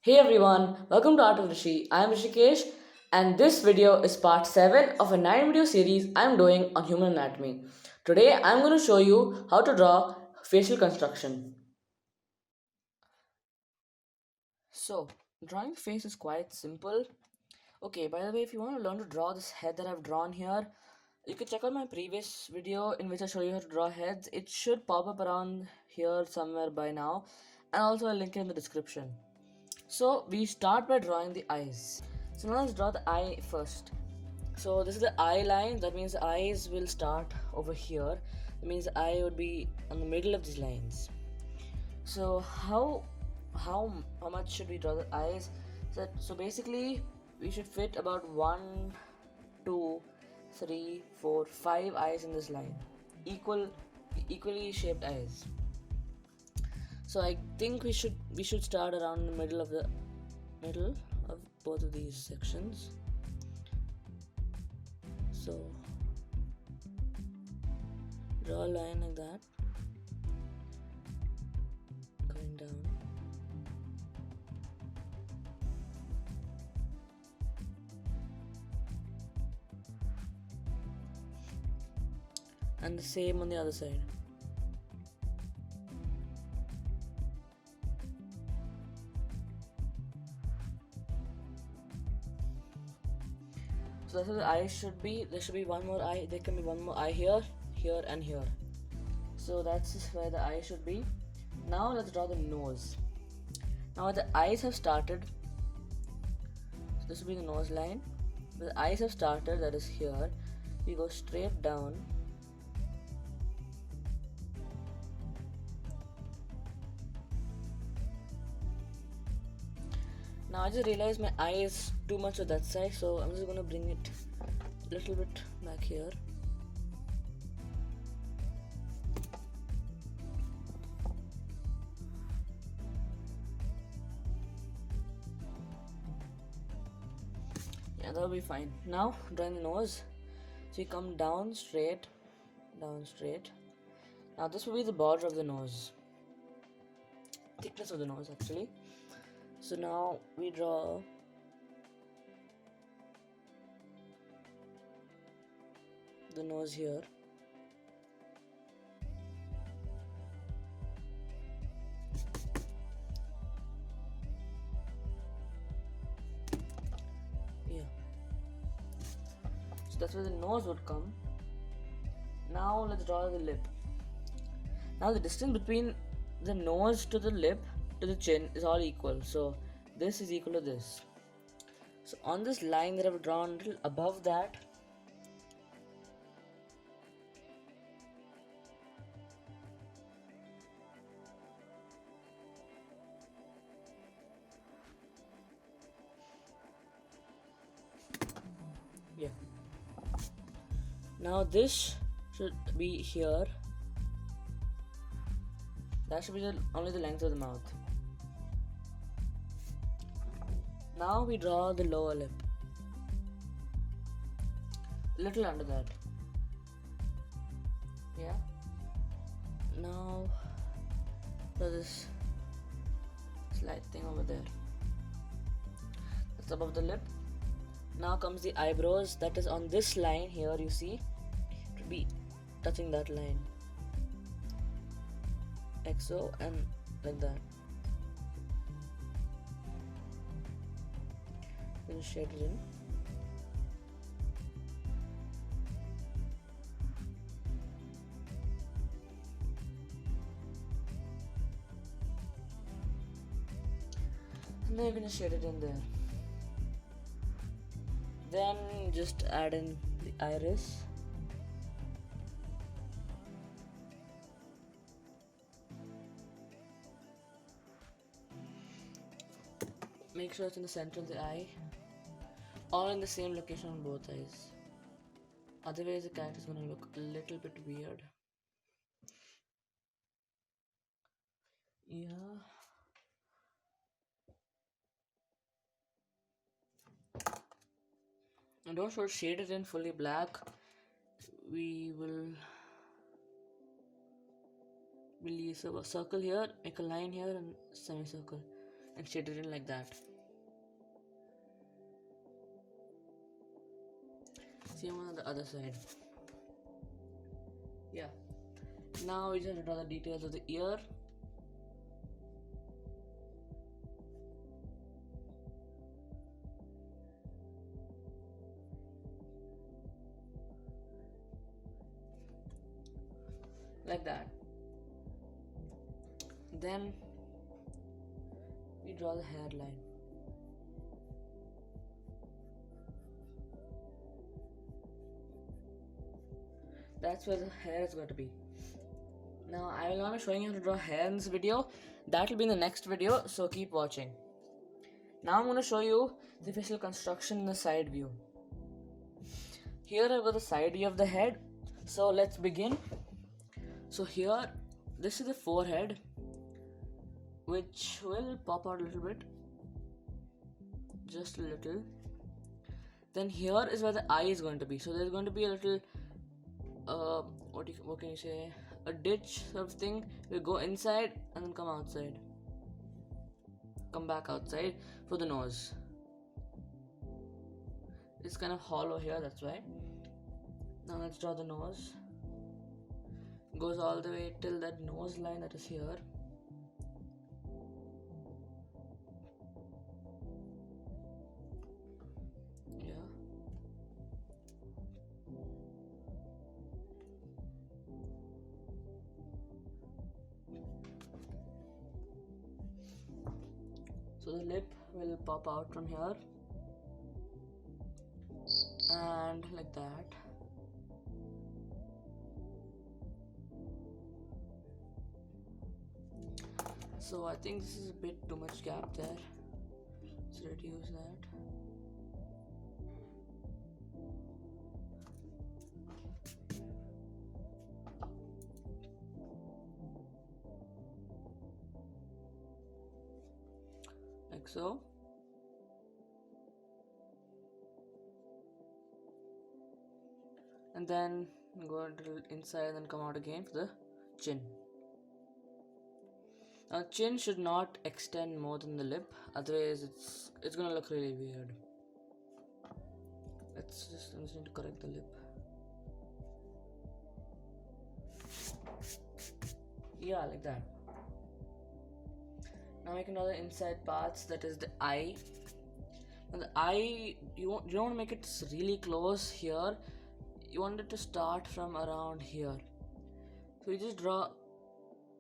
Hey everyone, welcome to Art of Rishi. I am Rishikesh, and this video is part 7 of a 9 video series I am doing on human anatomy. Today I am going to show you how to draw facial construction. So, drawing face is quite simple. Okay, by the way, if you want to learn to draw this head that I've drawn here, you can check out my previous video in which I show you how to draw heads. It should pop up around here somewhere by now, and also I'll link it in the description. So we start by drawing the eyes. So now let's draw the eye first. So this is the eye line. That means the eyes will start over here. That means the eye would be on the middle of these lines. So how much should we draw the eyes? So basically we should fit about 1, 2, 3, 4, 5 eyes in this line. Equally shaped eyes. So I think we should start around the middle of both of these sections. So draw a line like that, going down. And the same on the other side. So that's what the eyes should be. There should be one more eye. There can be one more eye here, here, and here. So that's where the eye should be. Now let's draw the nose. Now the eyes have started. So this will be the nose line. The eyes have started. That is here. We go straight down. Now I just realized my eye is too much of that side, so I'm just gonna bring it a little bit back here. Yeah, that'll be fine. Now drawing the nose. So you come down straight, down straight. Now this will be the border of the nose. Thickness of the nose actually. So now we draw the nose here. Yeah. So that's where the nose would come. Now let's draw the lip. Now the distance between the nose to the lip to the chin is all equal. So this is equal to this. So on this line that I've drawn a little above that, yeah. Now this should be here. That should be only the length of the mouth. Now we draw the lower lip. A little under that. Yeah. Now draw this slight thing over there. That's above the lip. Now comes the eyebrows. That is on this line here, you see. It would be touching that line. Like so, and like that. Then shade it in. And then you're gonna shade it in there. Then just add in the iris. Make sure it's in the center of the eye, or in the same location on both eyes. Otherwise the character is gonna look a little bit weird. Yeah. And don't should shade it in fully black. We will use a circle here, make a line here, and semicircle. and shade it in like that. Same on the other side. Yeah. Now we just draw the details of the ear. Like that. Then we draw the hairline. That's where the hair is going to be. Now I will not be showing you how to draw hair in this video. That will be in the next video, so keep watching. Now I'm going to show you the facial construction in the side view. Here I've got the side view of the head. So let's begin. So here, this is the forehead, which will pop out a little bit. Just a little. Then here is where the eye is going to be. So there's going to be a little, what can you say? A ditch sort of thing. We go inside and then come outside. Come back outside for the nose. It's kind of hollow here, that's why. Now let's draw the nose. Goes all the way till that nose line that is here. Yeah. So the lip will pop out from here. And like that. So I think this is a bit too much gap there. Let's reduce that. Like so. And then go a little inside and then come out again for the chin. Now chin should not extend more than the lip, otherwise it's gonna look really weird. I just need to correct the lip. Yeah, like that. Now we can draw the inside parts, that is the eye. Now the eye, you don't want to make it really close here. You want it to start from around here. So you just draw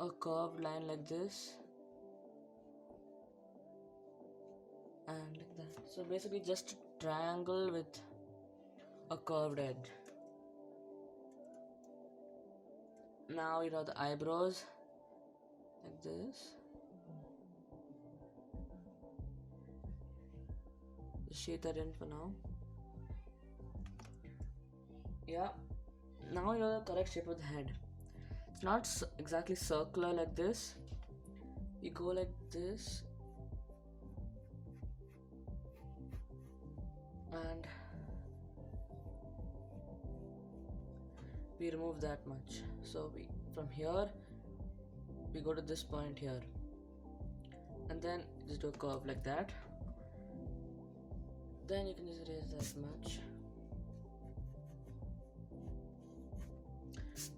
a curved line like this and like that. So basically just a triangle with a curved edge. Now you draw the eyebrows like this. Just shade that in for now. Yeah. Now you know the correct shape of the head. It's not exactly circular like this. You go like this and we remove that much. So from here we go to this point here and then just do a curve like that. Then you can just erase that much.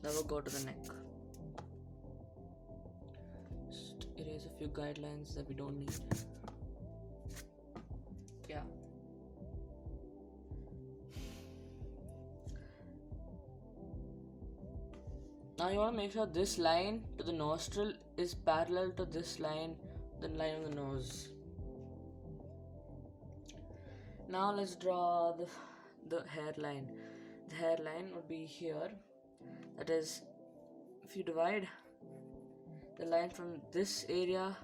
Now we'll go to the neck. Just erase a few guidelines that we don't need. Yeah. Now you want to make sure this line to the nostril is parallel to this line, the line of the nose. Now let's draw the hairline. The hairline would be here. That is, if you divide the line from this area,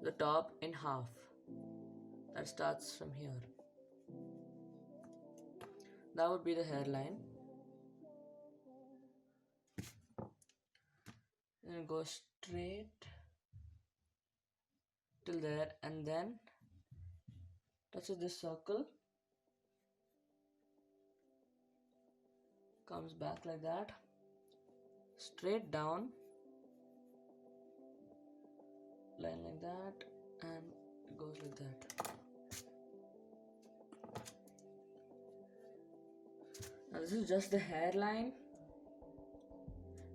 the top, in half, that starts from here. That would be the hairline. And go straight till there and then touches this circle, comes back like that, straight down, line like that, and it goes like that. Now this is just the hairline.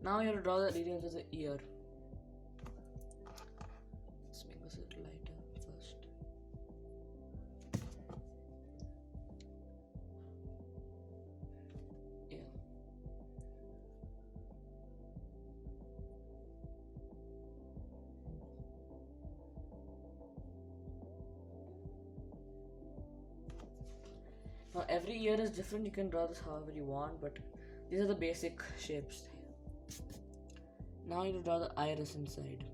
Now you have to draw the details of the ear. Let's make this a little lighter first. Yeah. Now every ear is different. You can draw this however you want, but these are the basic shapes. Now you draw the iris inside.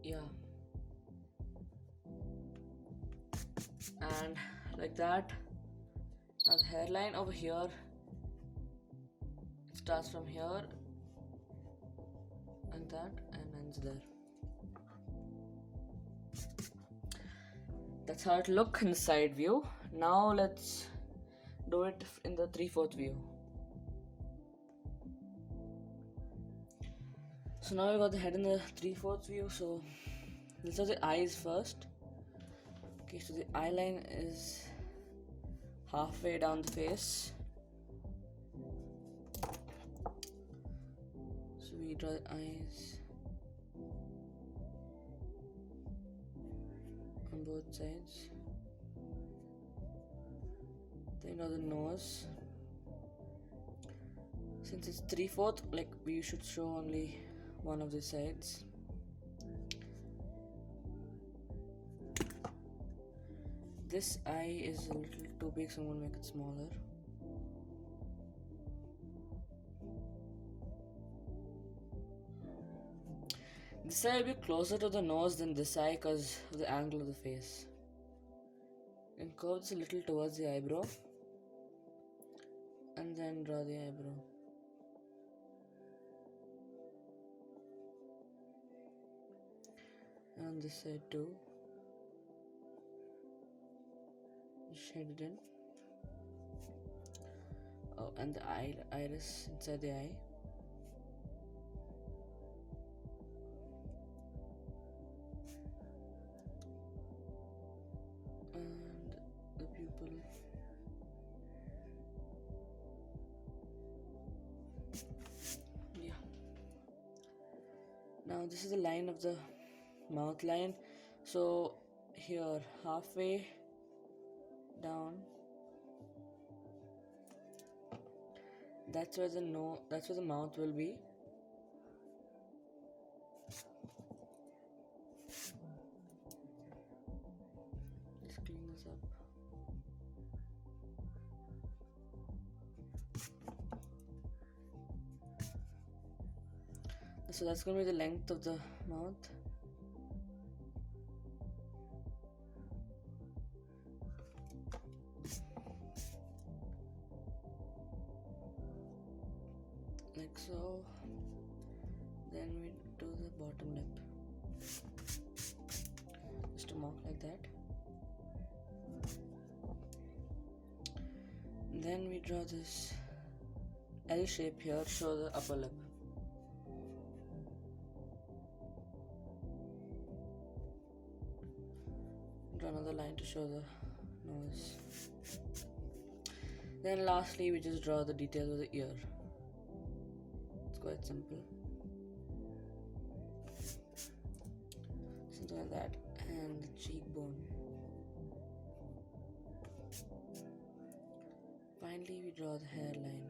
Yeah. And like that. Now the hairline over here, it starts from here like that and ends there. That's how it looks in the side view. Now let's do it in the 3/4 view. So now we got the head in the 3/4 view. So these are the eyes first. Okay, so the eye line is halfway down the face. So we draw the eyes on both sides. Then draw the nose. Since it's 3/4, like we should show only one of the sides. This eye is a little too big, so I'm going to make it smaller. This eye will be closer to the nose than this eye because of the angle of the face. And curve this a little towards the eyebrow. And then draw the eyebrow. And on this side too. Shade it in. Oh, and the iris inside the eye. And the pupil. Yeah. Now this is the line of the mouth line. So here, halfway down, that's where the mouth will be. Let's clean this up. So that's going to be the length of the mouth. Like so. Then we do the bottom lip. Just a mark like that. Then we draw this L shape here, show the upper lip. Draw another line to show the nose. Then lastly we just draw the details of the ear. It's quite simple. Something like that. And the cheekbone. Finally we draw the hairline.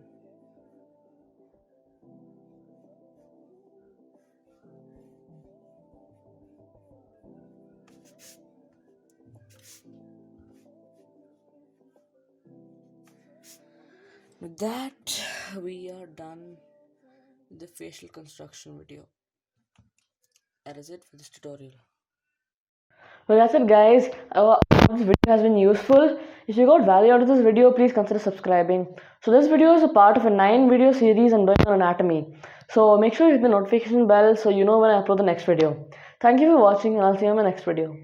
With that, we are done with the facial construction video. That is it for this tutorial. Well, that's it, guys. I hope this video has been useful. If you got value out of this video, please consider subscribing. So this video is a part of a 9-video series I'm doing on anatomy. So make sure you hit the notification bell so you know when I upload the next video. Thank you for watching, and I'll see you in my next video.